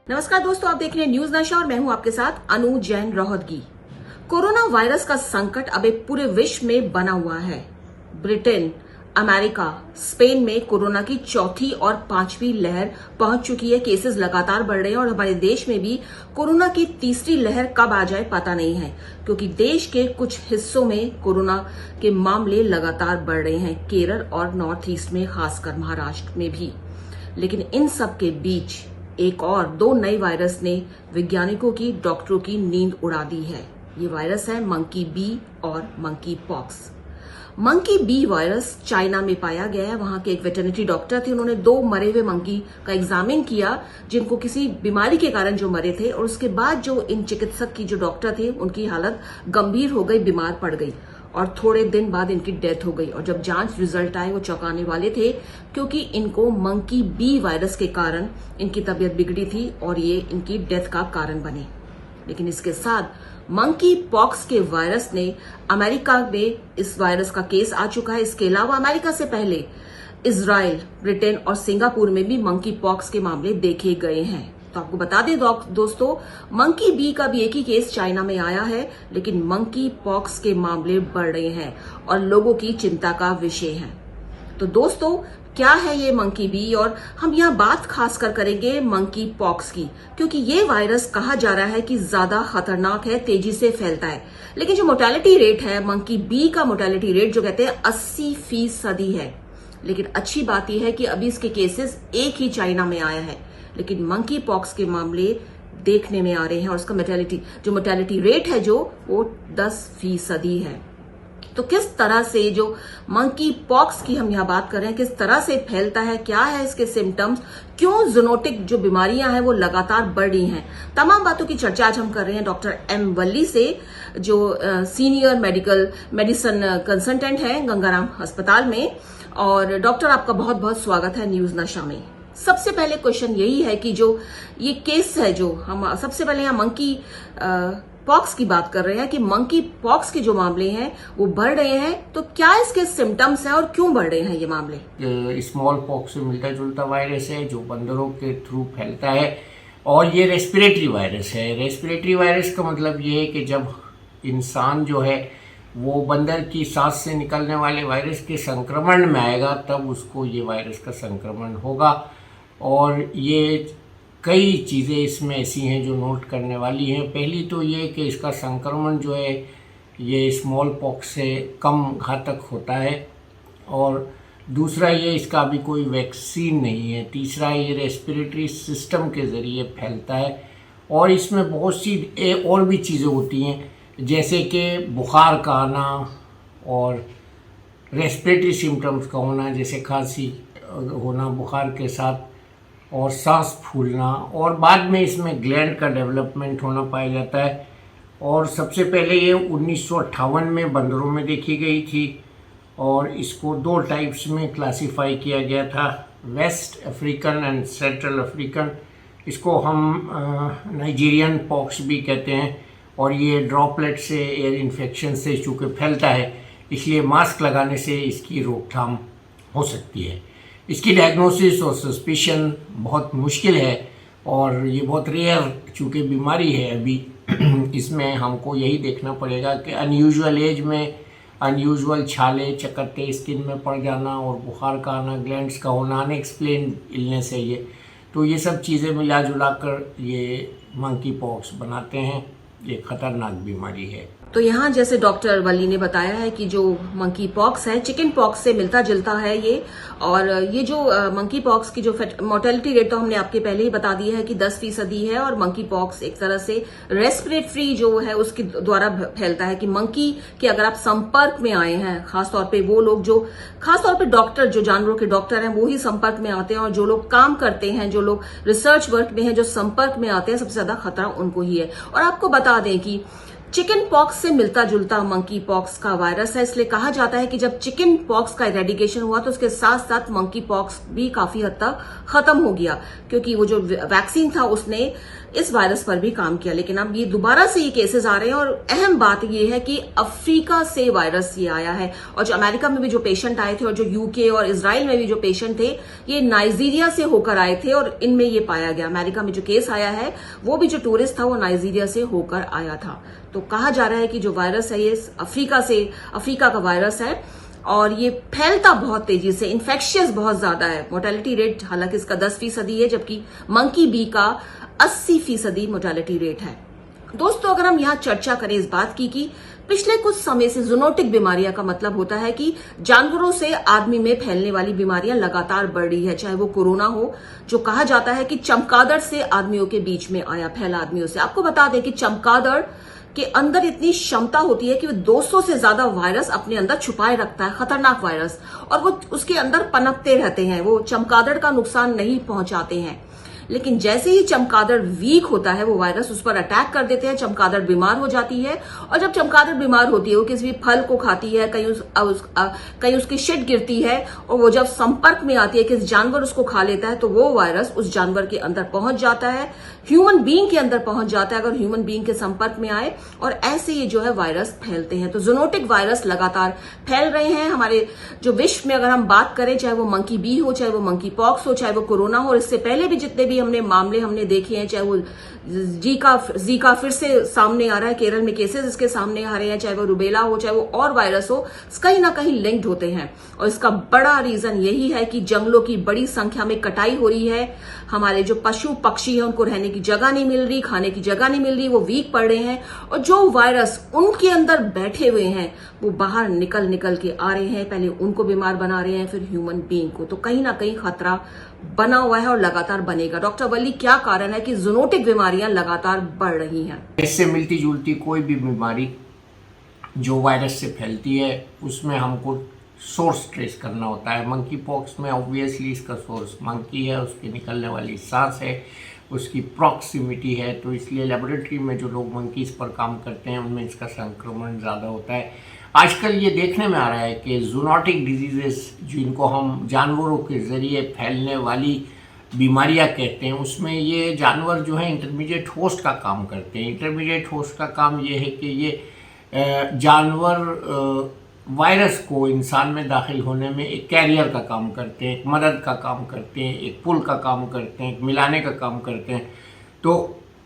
नमस्कार दोस्तों, आप देख रहे हैं न्यूज नशा और मैं हूं आपके साथ अनु जैन रोहतगी। कोरोना वायरस का संकट अब एक पूरे विश्व में बना हुआ है। ब्रिटेन, अमेरिका, स्पेन में कोरोना की चौथी और पांचवी लहर पहुंच चुकी है। केसेस लगातार बढ़ रहे हैं और हमारे देश में भी कोरोना की तीसरी लहर कब आ जाए पता नहीं है, क्योंकि देश के कुछ हिस्सों में कोरोना के मामले लगातार बढ़ रहे हैं, केरल और नॉर्थ ईस्ट में, खासकर महाराष्ट्र में भी। लेकिन इन सब के बीच एक और दो नए वायरस ने वैज्ञानिकों की, डॉक्टरों की नींद उड़ा दी है। ये वायरस है मंकी बी और monkey pox. Monkey B virus China में पाया गया है। वहां के एक वेटरनरी डॉक्टर थे, उन्होंने 2 मरे हुए मंकी का एग्जामिन किया जिनको किसी बीमारी के कारण जो मरे थे, और उसके बाद जो इन चिकित्सक की जो डॉक्टर थे उनकी हालत गंभीर हो गई, बीमार पड़ गई और थोड़े दिन बाद इनकी डेथ हो गई। और जब जांच रिजल्ट आए वो चौंकाने वाले थे, क्योंकि इनको मंकी बी वायरस के कारण इनकी तबीयत बिगड़ी थी और ये इनकी डेथ का कारण बने। लेकिन इसके साथ मंकी पॉक्स के वायरस ने, अमेरिका में इस वायरस का केस आ चुका है। इसके अलावा अमेरिका से पहले इजराइल, ब्रिटेन और सिंगापुर में भी मंकी पॉक्स के मामले देखे गए हैं। तो आपको बता दें दोस्तों, मंकी बी का भी एक ही केस चाइना में आया है, लेकिन मंकी पॉक्स के मामले बढ़ रहे हैं और लोगों की चिंता का विषय है। तो दोस्तों, क्या है ये मंकी बी, और हम यहाँ बात खासकर करेंगे मंकी पॉक्स की, क्योंकि ये वायरस कहा जा रहा है कि ज्यादा खतरनाक है, तेजी से फैलता है। लेकिन जो मोर्टेलिटी रेट है मंकी बी का, मोर्टेलिटी रेट जो कहते हैं 80% है। लेकिन अच्छी बात यह है कि अभी इसके केसेस एक ही चाइना में आया है, लेकिन मंकी पॉक्स के मामले देखने में आ रहे हैं और उसका मोर्टेलिटी रेट है जो वो 10% है। तो किस तरह से जो मंकी पॉक्स की हम यहाँ बात कर रहे हैं, किस तरह से फैलता है, क्या है इसके सिम्टम्स, क्यों जूनोटिक जो बीमारियां हैं वो लगातार बढ़ रही हैं, तमाम बातों की चर्चा आज हम कर रहे हैं डॉक्टर एम वल्ली से, जो सीनियर मेडिसिन कंसल्टेंट है गंगाराम अस्पताल में। और डॉक्टर, आपका बहुत बहुत स्वागत है न्यूज नशा में। सबसे पहले क्वेश्चन यही है कि जो ये केस है, जो हम सबसे पहले यहाँ मंकी पॉक्स की बात कर रहे हैं कि मंकी पॉक्स के जो मामले हैं वो बढ़ रहे हैं, तो क्या इसके सिम्टम्स हैं और क्यों बढ़ रहे हैं ये मामले? स्मॉल पॉक्स से मिलता जुलता वायरस है जो बंदरों के थ्रू फैलता है, और ये रेस्पिरेटरी वायरस है। रेस्पिरेटरी वायरस का मतलब ये है कि जब इंसान जो है वो बंदर की सांस से निकलने वाले वायरस के संक्रमण में आएगा, तब उसको ये वायरस का संक्रमण होगा। और ये कई चीज़ें इसमें ऐसी हैं जो नोट करने वाली हैं। पहली तो ये कि इसका संक्रमण जो है ये स्मॉल पॉक्स से कम घातक होता है, और दूसरा ये इसका अभी कोई वैक्सीन नहीं है। तीसरा ये रेस्पिरेटरी सिस्टम के ज़रिए फैलता है, और इसमें बहुत सी और भी चीज़ें होती हैं, जैसे कि बुखार का आना और रेस्पिरेटरी सिम्टम्स का होना, जैसे खांसी होना बुखार के साथ, और सांस फूलना, और बाद में इसमें ग्लैंड का डेवलपमेंट होना पाया जाता है। और सबसे पहले ये 1958 में बंदरों में देखी गई थी, और इसको 2 टाइप्स में क्लासिफाई किया गया था, West African and Central African. इसको हम नाइजीरियन पॉक्स भी कहते हैं, और ये ड्रॉपलेट से, एयर इन्फेक्शन से चूँकि फैलता है, इसलिए मास्क लगाने से इसकी रोकथाम हो सकती है। इसकी डायग्नोसिस और सस्पिशन बहुत मुश्किल है, और ये बहुत रेयर चूँकि बीमारी है अभी इसमें हमको यही देखना पड़ेगा कि अनयूजुअल एज में अनयूजुअल छाले, चकत्ते स्किन में पड़ जाना, और बुखार का आना, ग्लैंड्स का होना, अनएक्सप्लेन इलनेस है ये। तो ये सब चीज़ें मिला जुला कर ये मंकी पॉक्स बनाते हैं। ये खतरनाक बीमारी है। तो यहाँ जैसे डॉक्टर वली ने बताया है कि जो मंकी पॉक्स है चिकन पॉक्स से मिलता जुलता है ये, और ये जो मंकी पॉक्स की जो मोर्टेलिटी रेट तो हमने आपके पहले ही बता दिया है कि 10% है, और मंकी पॉक्स एक तरह से रेस्पिरेटरी जो है उसके द्वारा फैलता है कि मंकी के अगर आप संपर्क में आए हैं, खासतौर पे वो लोग जो, खासतौर पे डॉक्टर जो जानवरों के डॉक्टर हैं वो ही संपर्क में आते हैं, और जो लोग काम करते हैं, जो लोग रिसर्च वर्क में हैं, जो संपर्क में आते हैं, सबसे ज्यादा खतरा उनको ही है। और आपको बता दें कि चिकन पॉक्स से मिलता जुलता मंकी पॉक्स का वायरस है, इसलिए कहा जाता है कि जब चिकन पॉक्स का इरेडिकेशन हुआ तो उसके साथ साथ मंकी पॉक्स भी काफी हद तक खत्म हो गया, क्योंकि वो जो वैक्सीन था उसने इस वायरस पर भी काम किया। लेकिन अब ये दोबारा से ये केसेस आ रहे हैं और अहम बात ये है कि अफ्रीका से वायरस ये आया है, और जो अमेरिका में भी जो पेशेंट आए थे और जो यूके और इजराइल में भी जो पेशेंट थे ये नाइजीरिया से होकर आए थे और इनमें ये पाया गया। अमेरिका में जो केस आया है वो भी जो टूरिस्ट था वो नाइजीरिया से होकर आया था। तो कहा जा रहा है कि जो वायरस है ये अफ्रीका का वायरस है और ये फैलता बहुत तेजी से, इन्फेक्शियस बहुत ज्यादा है। मोर्टेलिटी रेट हालांकि इसका 10% है, जबकि मंकी बी का 80% मोर्टेलिटी रेट है। दोस्तों, अगर हम यहाँ चर्चा करें इस बात की कि पिछले कुछ समय से जूनोटिक बीमारियां का मतलब होता है कि जानवरों से आदमी में फैलने वाली बीमारियां लगातार बढ़ रही है, चाहे वो कोरोना हो, जो कहा जाता है कि चमगादड़ से आदमियों के बीच में आया, फैला आदमियों से। आपको बता दें कि चमगादड़ के अंदर इतनी क्षमता होती है कि वो 200 से ज्यादा वायरस अपने अंदर छुपाए रखता है, खतरनाक वायरस, और वो उसके अंदर पनपते रहते हैं। वो चमगादड़ का नुकसान नहीं पहुंचाते हैं, लेकिन जैसे ही चमगादड़ वीक होता है वो वायरस उस पर अटैक कर देते हैं, चमगादड़ बीमार हो जाती है। और जब चमगादड़ बीमार होती है वो किसी भी फल को खाती है, कहीं उसकी शिट गिरती है, और वो जब संपर्क में आती है, किसी जानवर उसको खा लेता है, तो वो वायरस उस जानवर के अंदर पहुंच जाता है, ह्यूमन बीइंग के अंदर पहुंच जाता है अगर ह्यूमन बीइंग के संपर्क में आए, और ऐसे ये जो है वायरस फैलते हैं। तो जूनोटिक वायरस लगातार फैल रहे हैं हमारे जो विश्व में। अगर हम बात करें, चाहे वो मंकी बी हो, चाहे वो मंकी पॉक्स हो, चाहे वो कोरोना हो, और इससे पहले भी जितने भी हमने मामले देखे हैं, चाहे वो जीका फिर से सामने आ रहा है, केरल में केसेस इसके सामने आ रहे हैं, चाहे वो रुबेला हो, चाहे वो और वायरस हो, कहीं ना कहीं लिंक्ड होते हैं। और इसका बड़ा रीजन यही है कि जंगलों की बड़ी संख्या में कटाई हो रही है, हमारे जो पशु पक्षी हैं उनको रहने की जगह नहीं मिल रही, खाने की जगह नहीं मिल रही, वो वीक पड़ रहे हैं, और जो वायरस उनके अंदर बैठे हुए हैं वो बाहर निकल के आ रहे हैं, पहले उनको बीमार बना रहे हैं, फिर ह्यूमन बीइंग को। तो कहीं ना कहीं खतरा बना हुआ है और लगातार बनेगा। डॉक्टर वली, क्या कारण है कि जूनोटिक बीमारियां लगातार बढ़ रही हैं? इससे मिलती जुलती कोई भी बीमारी जो वायरस से फैलती है उसमें हमको सोर्स ट्रेस करना होता है। मंकी पॉक्स में ऑब्वियसली इसका सोर्स मंकी है, उसके निकलने वाली सांस है, उसकी प्रॉक्सिमिटी है, तो इसलिए लेबोरेटरी में जो लोग मंकीज पर काम करते हैं उनमें इसका संक्रमण ज़्यादा होता है। आजकल ये देखने में आ रहा है कि जूनोटिक डिजीजेस जिनको हम जानवरों के ज़रिए फैलने वाली बीमारियां कहते हैं, उसमें ये जानवर जो है इंटरमीडिएट होस्ट का काम करते हैं। इंटरमीडिएट होस्ट का काम ये है कि ये जानवर वायरस को इंसान में दाखिल होने में एक कैरियर का काम करते हैं, एक मदद का काम करते हैं, एक पुल का काम करते हैं, एक मिलाने का काम करते हैं। तो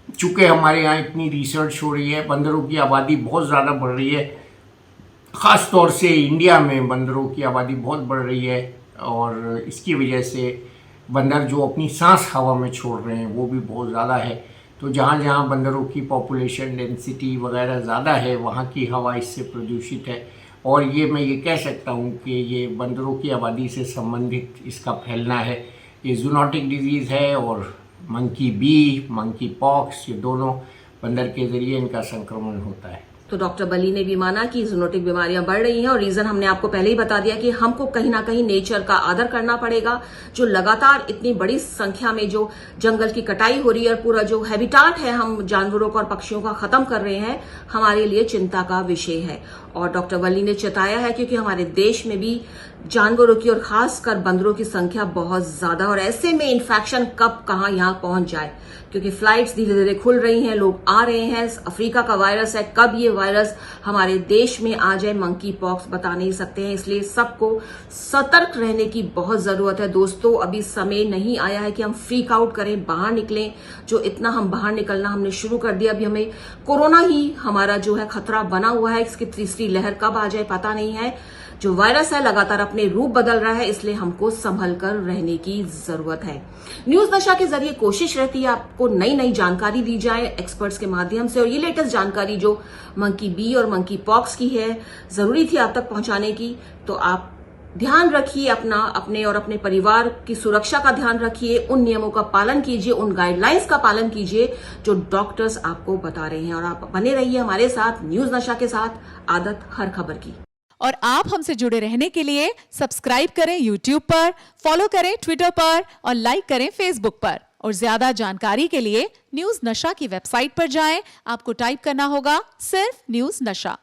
चूँकि हमारे यहाँ इतनी रिसर्च हो रही है, बंदरों की आबादी बहुत ज़्यादा बढ़ रही है, ख़ास तौर से इंडिया में बंदरों की आबादी बहुत बढ़ रही है, और इसकी वजह से बंदर जो अपनी सांस हवा में छोड़ रहे हैं वो भी बहुत ज़्यादा है। तो जहाँ जहाँ बंदरों की पॉपुलेशन डेंसिटी वगैरह ज़्यादा है वहाँ की हवा इससे प्रदूषित है, और ये मैं ये कह सकता हूँ कि ये बंदरों की आबादी से संबंधित इसका फैलना है। ये जूनोटिक डिजीज़ है, और मंकी बी, मंकी पॉक्स, ये दोनों बंदर के ज़रिए इनका संक्रमण होता है। तो डॉक्टर बली ने भी माना कि जूनोटिक बीमारियां बढ़ रही हैं, और रीजन हमने आपको पहले ही बता दिया कि हमको कहीं ना कहीं नेचर का आदर करना पड़ेगा। जो लगातार इतनी बड़ी संख्या में जो जंगल की कटाई हो रही है और पूरा जो हैबिटाट है हम जानवरों का और पक्षियों का खत्म कर रहे हैं, हमारे लिए चिंता का विषय है। और डॉक्टर बली ने चेताया है क्योंकि हमारे देश में भी जानवरों की और खासकर बंदरों की संख्या बहुत ज्यादा, और ऐसे में इन्फेक्शन कब कहां यहां पहुंच जाए, क्योंकि फ्लाइट्स धीरे धीरे खुल रही हैं, लोग आ रहे हैं। अफ्रीका का वायरस है, कब ये वायरस हमारे देश में आ जाए मंकी पॉक्स बता नहीं सकते हैं, इसलिए सबको सतर्क रहने की बहुत जरूरत है। दोस्तों, अभी समय नहीं आया है कि हम फ्रीक आउट करें, बाहर निकलें। जो इतना हम बाहर निकलना हमने शुरू कर दिया, अभी हमें कोरोना ही हमारा जो है खतरा बना हुआ है, इसकी तीसरी लहर कब आ जाए पता नहीं है। जो वायरस है लगातार अपने रूप बदल रहा है, इसलिए हमको संभल कर रहने की जरूरत है। न्यूज नशा के जरिए कोशिश रहती है आपको नई नई जानकारी दी जाए एक्सपर्ट्स के माध्यम से, और ये लेटेस्ट जानकारी जो मंकी बी और मंकी पॉक्स की है, जरूरी थी आप तक पहुंचाने की। तो आप ध्यान रखिए अपने और अपने परिवार की सुरक्षा का ध्यान रखिए, उन नियमों का पालन कीजिए, उन गाइडलाइंस का पालन कीजिए जो डॉक्टर्स आपको बता रहे हैं, और आप बने रहिए हमारे साथ न्यूज नशा के साथ, आदत हर खबर की। और आप हमसे जुड़े रहने के लिए सब्सक्राइब करें YouTube पर, फॉलो करें ट्विटर पर और लाइक करें Facebook पर। और ज्यादा जानकारी के लिए न्यूज नशा की वेबसाइट पर जाएं। आपको टाइप करना होगा सिर्फ न्यूज नशा।